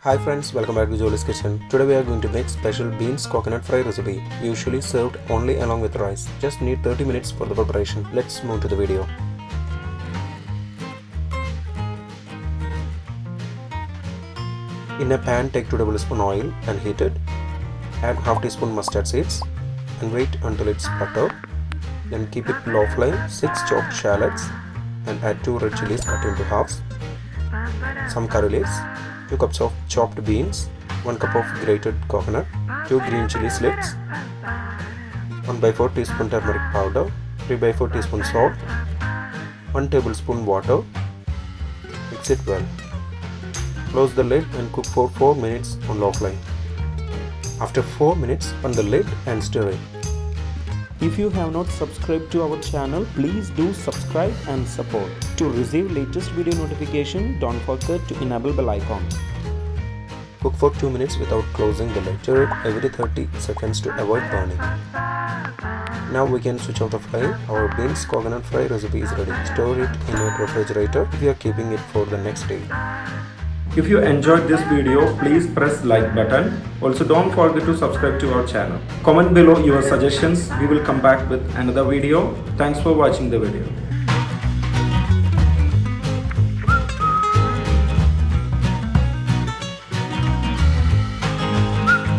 Hi friends, welcome back to Jolys kitchen. Today we are going to make special beans coconut fry recipe, usually served only along with rice. Just need 30 minutes for the preparation. Let's move to the video. In a pan, take 2 tablespoons oil and heat it. Add half teaspoon mustard seeds and wait until it sputters. Then keep it low flame. 6 chopped shallots and add 2 red chillies cut into halves. Some curry leaves. 2 cups of chopped beans, 1 cup of grated coconut, 2 green chilli slits, 1/4 teaspoon turmeric powder, 3/4 teaspoon salt, 1 tablespoon water. Mix it well. Close the lid and cook for 4 minutes on low flame. After 4 minutes, open the lid and stir it. If you have not subscribed to our channel, please do subscribe and support. To receive latest video notification, don't forget to enable bell icon. Cook for 2 minutes without closing the lid. Stir it every 30 seconds to avoid burning. Now we can switch off the flame. Our beans coconut fry recipe is ready. Store it in your refrigerator if you are keeping it for the next day. If you enjoyed this video, please press like button. Also don't forget to subscribe to our channel. Comment below your suggestions. We will come back with another video. Thanks for watching the video.